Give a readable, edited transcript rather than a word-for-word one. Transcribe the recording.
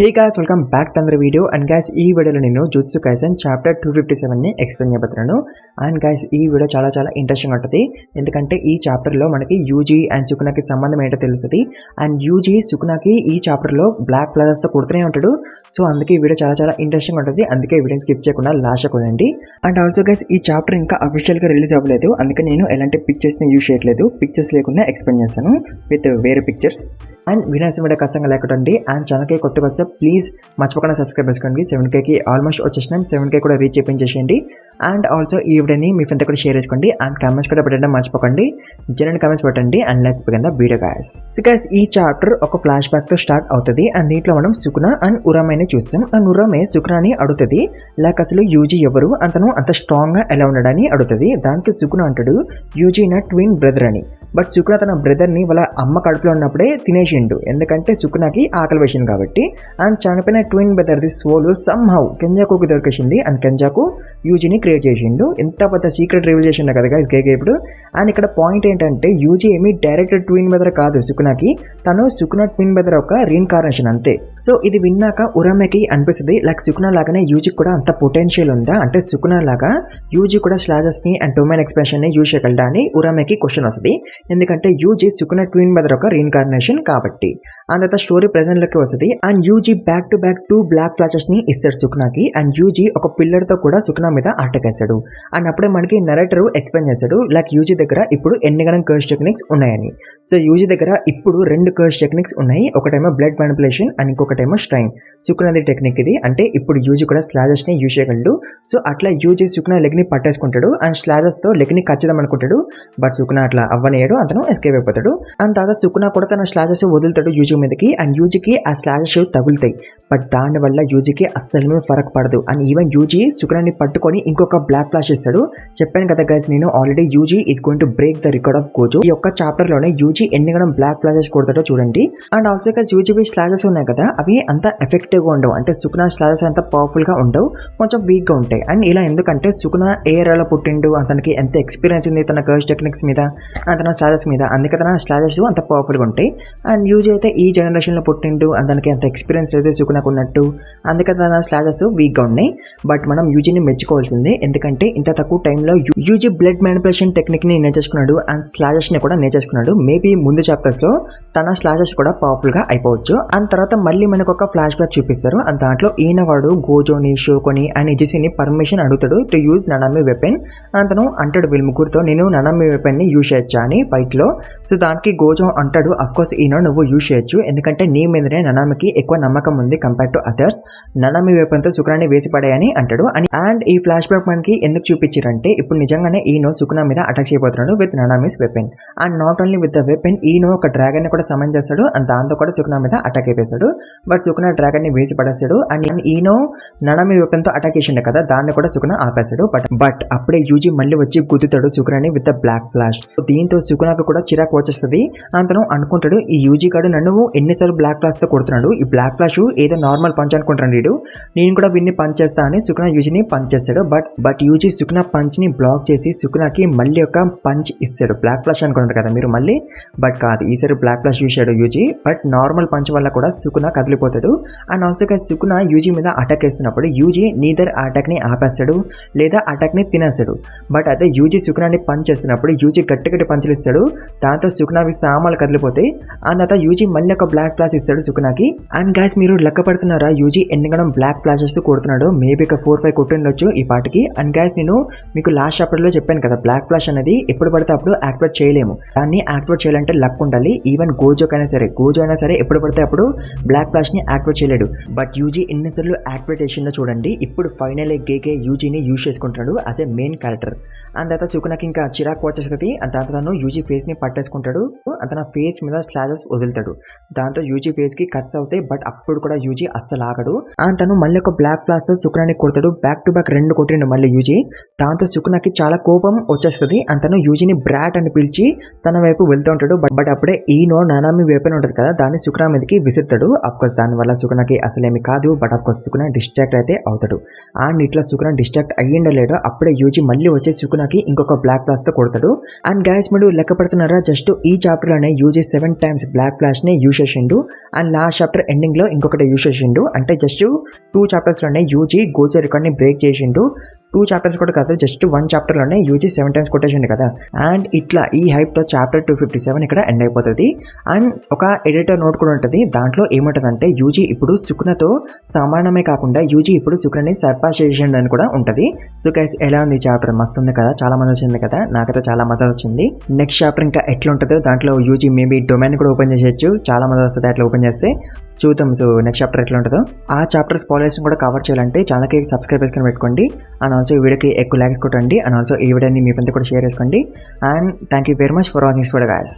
Hey guys, welcome back to another video. And guys, ఈ వీడియోలో నేను జుత్సు కైసెన్ చాప్టర్ 257 ని ఎక్స్ప్లెయిన్ చేయబోతున్నాను. అండ్ గాయ్స్, ఈ వీడియో చాలా ఇంట్రెస్టింగ్ ఉంటుంది. ఎందుకంటే ఈ చాప్టర్లో మనకి యూజీ అండ్ సుకునాకి సంబంధం ఏంటో తెలుస్తుంది. అండ్ యూజీ సుకునాకి ఈ చాప్టర్లో బ్లాక్ ప్లాజాస్తో కొడుతూనే ఉంటాడు. సో అందుకే ఈ వీడియో చాలా ఇంట్రెస్టింగ్ ఉంటుంది. అందుకే ఈ వీడియోని స్కిప్ చేయకుండా లాస్ట్ కొనండి. అండ్ ఆల్సో గైస్, ఈ చాప్టర్ ఇంకా అఫీషియల్గా రిలీజ్ అవ్వలేదు. అందుకే నేను ఎలాంటి పిక్చర్స్ని యూజ్ చేయట్లేదు. పిక్చర్స్ లేకుండా ఎక్స్ప్లెయిన్ చేస్తాను విత్ వేరే పిక్చర్స్. అండ్ వినాల్సిన వీడియో ఖచ్చితంగా లేకుండి. అండ్ ఛానల్కి కొత్తగా వస్తే ప్లీజ్ మర్చిపోకుండా సబ్స్క్రైబ్ చేసుకోండి. 7Kకి ఆల్మోస్ట్ వచ్చేసినాం. 7K కూడా రీచ్ చేయండి. అండ్ ఆల్సో ఈ వీడియోని మీ ఫ్రెండ్తో కూడా షేర్ చేసుకోండి. అండ్ కామెంట్స్ కూడా పెట్టడం మర్చిపోకండి. జెన్యున్ కామెంట్స్ పెట్టండి. And let's begin the video guys. So guys, ఈ చాప్టర్ ఒక ఫ్లాష్ బ్యాక్తో స్టార్ట్ అవుతుంది. అండ్ దీంట్లో మనం సుకునా అండ్ ఉరామేని చూస్తాం. అండ్ ఉరామే సుకునాని అడుగుతుంది, లైక్ అసలు యూజీ ఎవరు, అతను అంత స్ట్రాంగ్గా ఎలా ఉన్నాడని అడుగుతుంది. దానికి సుకునా అంటాడు, యూజీ నా ట్విన్ బ్రదర్ అని. బట్ సుకునా తన బ్రదర్ని వాళ్ళ అమ్మ కడుపులో ఉన్నప్పుడే తినేసిండు, ఎందుకంటే సుకునాకి ఆకలి వేసింది కాబట్టి. అండ్ చనిపోయిన ట్విన్ బ్రదర్ది సోల్ సమ్హౌ కెంజాకుకి దొరికేసింది. అండ్ కెంజాకు యూజీని క్రియేట్ చేసిండు. ఎంత పెద్ద సీక్రెట్ రివీల్ చేసిండు కదా గైస్ గేగే ఇప్పుడు. అండ్ ఇక్కడ పాయింట్ ఏంటంటే యూజీ ఏమి డైరెక్ట్ ట్విన్ బ్రదర్ కాదు సుకునాకి, తను సుకునా ట్విన్ బ్రదర్ ఒక రీఇన్కార్నేషన్ అంతే. సో ఇది విన్నాక ఉరామెకి అనిపిస్తుంది, లైక్ సుకునా లాగానే యూజీ కూడా అంత పొటెన్షియల్ ఉందా, అంటే సుకునా లాగా యూజీ కూడా స్లాజెస్ ని అండ్ డొమైన్ ఎక్స్పాన్షన్ ని యూజ్ చేయగలడా అని ఉరామెకి క్వశ్చన్ వస్తుంది. ఎందుకంటే యూజీ సుకునా ట్విన్ బ్రదర్ ఒక రీఇన్కార్నేషన్ కాబట్టి. అండ్ తర్వాత స్టోరీ ప్రెజెంట్ లోకి వస్తుంది. And Yuji back to back 2 black flashes ని ఇస్తాడు సుకునాకి. అండ్ యూజీ ఒక పిల్లర్ తో కూడా సుకునా మీద అటాక్ వేస్తాడు. అండ్ అప్పుడే మనకి నరేటర్ ఎక్స్ప్లెయిన్ చేస్తాడు, లైక్ యూజీ దగ్గర ఇప్పుడు ఎన్ని గణం కర్స్ టెక్నిక్స్ ఉన్నాయని. సో యూజీ దగ్గర ఇప్పుడు 2 కర్స్ టెక్నిక్స్ ఉన్నాయి. ఒకటేమో బ్లడ్ మ్యానిపులేషన్ అండ్ ఇంకొకటేమో స్ట్రైన్. సుకునాది టెక్నిక్ ఇది. అంటే ఇప్పుడు యూజీ కూడా స్లాజెస్ ని యూజ్ చేయగలడు. సో అట్లా యూజీ సుకునా లెగ్ ని పట్టేసుకుంటాడు అండ్ స్లాజెస్ తో లెగ్ ని ఖచ్చితం అనుకుంటాడు. బట్ సుకునా అట్లా అవ్వనేయడు, అతను ఎస్కేప్ అయిపోతాడు. అండ్ తర్వాత సుకునా కూడా తన స్లాజెస్ వదులుతాడు యూజీ మీదకి. అండ్ యూజీకి ఆ స్లాజెస్ తగులుతాయి. బట్ దానివల్ల యూజీకి అస్సలు ఫరక్ పడదు. అండ్ ఈవెన్ యూజీ సుకునాని పట్టుకొని ఇంకొక బ్లాక్ ఫ్లాష్ ఇస్తాడు. చెప్పాను కదా గైస్ నేను already, UG is going to break the record of Gozo. ఈ యొక్క చాప్టర్ లోనే యూజీ ఎన్ని గణం బ్లాక్ ఫ్లాషెస్ కొడతాడో చూడండి. అండ్ ఆల్సో గైస్, యూజీ స్లాజెస్ ఉన్నాయి కదా, అవి అంత ఎఫెక్టివ్ గా ఉండవు. అంటే సుకునా స్లాజెస్ అంత పవర్ఫుల్ గా ఉండవు, కొంచెం వీక్ గా ఉంటాయి. అండ్ ఇలా ఎందుకంటే సుకునా ఏ ఏరియాలో పుట్టిండు, అతనికి ఎంత ఎక్స్పీరియన్స్ ఉంది తన కర్స్ టెక్నిక్స్ మీద, తన స్లాజెస్ మీద, అందుకే తన స్లాజెస్ అంత పవర్ఫుల్ గా ఉంటాయి. అండ్ యూజీ అయితే ఈ జనరేషన్ లో పుట్టిండు, అతనికి అంత ఎక్స్పీరియన్స్ లేదు సుకునాకు ఉన్నట్టు, అందుకే తన స్లాజెస్ వీక్ గా ఉన్నాయి. బట్ మనం యూజీని మెచ్చుకోవాల్సిందే, ఎందుకంటే ఇంత తక్కువ టైంలో యూజీ బ్లడ్ మ్యానిపులేషన్ టెక్నిక్ ని నేర్చేసుకున్నాడు అండ్ స్లాజెస్ ని కూడా నేర్చేసుకున్నాడు. మేబీ ముందు చాప్టర్స్ లో తన స్లాజెస్ కూడా పవర్ఫుల్ గా అయిపోవచ్చు. అండ్ తర్వాత మళ్ళీ మనకు ఒక ఫ్లాష్ బ్యాక్ చూపిస్తారు. అండ్ దాంట్లో ఈయన వాడు గోజోని, షోకోని అండ్ ఇజిసిని పర్మిషన్ అడుగుతాడు టు యూజ్ ననామి వెపన్. అతను అంటాడు వీళ్ళ ముగ్గురుతో, నేను ననామి వెపన్ ని యూజ్ చేయొచ్చా అని ఫైట్ లో. సో దానికి గోజో అంటాడు, అఫ్ కోర్స్ ఈయన నువ్వు యూజ్ చేయొచ్చు, ఎందుకంటే నీ మీదనే ననామికి ఎక్కువ నమ్మకం ఉంది కంపేర్ టు అదర్స్. ననామి వెపన్ తో సుకునాని వేసి పడాయని అంటాడు. అండ్ ఈ ఫ్లాష్ బ్యాక్ మనకి ఎందుకు చూపించారంటే, ఇప్పుడు నిజంగానే ఈయన సుకునా మీద అటాక్ చేయబోతున్నాడు with Nanami's weapon. And not only with the weapon, ఈయన ఒక డ్రాగన్ ని కూడా సమన్ చేస్తాడు అండ్ దాంతో కూడా సుకునా మీద అటాక్ అయిపోయాడు. బట్ సుకునా డ్రాగన్ ని వేసి పడేస్తాడు. అండ్ ఈయన ననామి వెపన్ తో అటాక్ చేసిండే కదా, దాన్ని కూడా సుకునా ఆపేస్తాడు. బట్ అప్పుడే యూజీ మళ్ళీ వచ్చి గుద్దుతాడు సుకునాని విత్ ద బ్లాక్ ఫ్లాష్. దీంతో సుకునాకు కూడా చిరాకు వచ్చేస్తుంది. అతను అనుకుంటాడు, ఈ యూజీ గాడు నన్ను ఎన్నిసార్లు బ్లాక్ ఫ్లాష్ తో కొడుతున్నాడు, ఈ బ్లాక్ ఫ్లాష్ ఏదో నార్మల్ పంచ్ అనుకుంటాడు వీడు, నేను కూడా వీడిని పంచ్ చేస్తా అని సుకునా యూజీని పంచ్ చేస్తాడు. బట్ యూజీ సుకునా పంచ్ ని బ్లాక్ చేసి సుకునాకి మళ్ళీ ఒక పంచ్ ఇస్తాడు. బ్లాక్ ఫ్లాష్ అనుకుంటారు కదా మీరు మళ్ళీ, బట్ కాదు, ఈసారి బ్లాక్ ఫ్లాష్ చూసాడు యూజీ. బట్ నార్మల్ పంచ్ వల్ల కూడా సుకునా కదిలిపోతాడు. అండ్ ఆల్సో సుకునా యూజీ మీద అటాక్ వేస్తున్నప్పుడు యూజీ నీదర్ అటాక్ ని ఆపేస్తాడు లేదా అటాక్ ని తినేస్తాడు. బట్ అదే యూజీ సుకునాని పంచ్ చేస్తున్నప్పుడు యూజీ గట్టి పంచులు ఇస్తాడు, దాంతో సుకునావి సామాన్లు కదిలిపోతాయి. అండ్ తర్వాత యూజీ మళ్ళీ ఒక బ్లాక్ ఫ్లాష్ ఇస్తాడు సుకునాకి. అండ్ గైస్, మీరు లెక్క పడుతున్నారా యూజీ ఎన్ని గణం బ్లాక్ ఫ్లాషెస్ కొడుతున్నాడు? మేబీ ఒక 4-5 కొట్టిండొచ్చు ఈ పాటికి. అండ్ గైస్, నేను మీకు లాస్ట్ చాప్టర్ లో చెప్పాను కదా, బ్లాక్ ఫ్లాష్ అనేది ఎప్పుడు పడితే అప్పుడు యాక్టివేట్ చేయలేము. దాన్ని యాక్టివేట్ చేయాలంటే లక్ ఉండాలి. ఈవెన్ గోజో అయినా సరే ఎప్పుడు పడితే అప్పుడు బ్లాక్ ఫ్లాష్ ని యాక్టివేట్ చేయలేడు. బట్ యూజీ ఎన్నిసార్లు యాక్టివేట్ చేసిందో చూడండి. ఇప్పుడు ఫైనల్ గేగే యూజీని యూజ్ చేసుకుంటాడు as a main character. And తర్వాత సుకునాకి ఇంకా చిరాకు వచ్చేస్తుంది. అండ్ దాంతో తను యూజీ ఫేస్ ని పట్టేసుకుంటాడు. అతను ఫేస్ మీద స్లాజెస్ వదులుతాడు, దాంతో యూజీ ఫేస్ కి కట్స్ అవుతాయి. బట్ అప్పుడు కూడా యూజీ అస్సలు ఆగడు. అండ్ తను మళ్ళీ ఒక బ్లాక్ ఫ్లాష్ తో సుకునాని కొడతాడు. బ్యాక్ టు బ్యాక్ 2 కొట్టిండు మళ్ళీ యూజీ. దాంతో సుకునాకి చాలా కోపం వచ్చేస్తుంది. అండ్ తను యూజీని బ్రాట్ అని పిలిచి తన వైపు వెళ్తూ ఉంటాడు. బట్ అప్పుడే ఈనో ననామి వెపన్ ఉంటుంది కదా, దాన్ని సుకునా మీదకి విసురుతాడు. అఫ్కోర్స్ దానివల్ల సుకునాకి అసలేమి కాదు. బట్ అఫ్కోర్స్ సుకునా డిస్ట్రాక్ట్ అయితే అవుతాడు. అండ్ ఇట్లా సుకునా డిస్ట్రాక్ట్ అయ్యిండో లేడో అప్పుడే యూజీ మళ్ళీ వచ్చే సుకునాకి ఇంకొక బ్లాక్ ఫ్లాష్ తో కొడతాడు. అండ్ గైస్, మీరు లెక్క పడుతున్నారా, జస్ట్ ఈ చాప్టర్ లోనే యూజీ 7 times బ్లాక్ ఫ్లాష్ ని యూజ్ చేసిండు. అండ్ లాస్ట్ చాప్టర్ ఎండింగ్ లో ఇంకొకటి యూజ్ యూజ్ చేసిండు. అంటే జస్ట్ 2 చాప్టర్స్లోనే యూజీ గోల్డ్ రికార్డ్ని బ్రేక్ చేసిండు. 2 చాప్టర్స్ కూడా కాదు, జస్ట్ 1 చాప్టర్లోనే యూజీ 7 టైమ్స్ కొట్టేసిండు కదా. అండ్ ఇట్లా ఈ హైప్తో చాప్టర్ 257 ఇక్కడ ఎండ్ అయిపోతుంది. అండ్ ఒక ఎడిటర్ నోట్ కూడా ఉంటుంది. దాంట్లో ఏముంటుందంటే యూజీ ఇప్పుడు సుకునతో సమానమే కాకుండా యూజీ ఇప్పుడు సుకునని సర్పాస్ చేసిండు అని కూడా ఉంటుంది. సో గైస్ ఎలా ఉంది చాప్టర్? మస్తు ఉంది కదా, చాలా మంది వచ్చింది కదా, నాకైతే చాలా మజా వచ్చింది. నెక్స్ట్ చాప్టర్ ఇంకా ఎట్లా ఉంటుందో దాంట్లో యూజీ మేబీ డొమైన్ కూడా ఓపెన్ చేసేయచ్చు, చాలా మజా వస్తుంది అట్లా ఓపెన్ చేస్తే. చూద్దాం సో నెక్స్ట్ చాప్టర్ ఎట్లా ఉంటుందో. ఆ చాప్టర్ స్పాయిలర్స్ కూడా కవర్ చేయాలంటే ఛానల్కి సబ్స్క్రైబ్ చేసుకొని పెట్టుకోండి. అండ్ ఆల్సో ఈ వీడియోకి ఎక్కువ లైక్స్ కొట్టండి. అండ్ ఆల్సో ఈ వీడియోని మీ ఫ్రెండ్స్ కూడా షేర్ చేసుకోండి. And thank you very much for watching this video guys.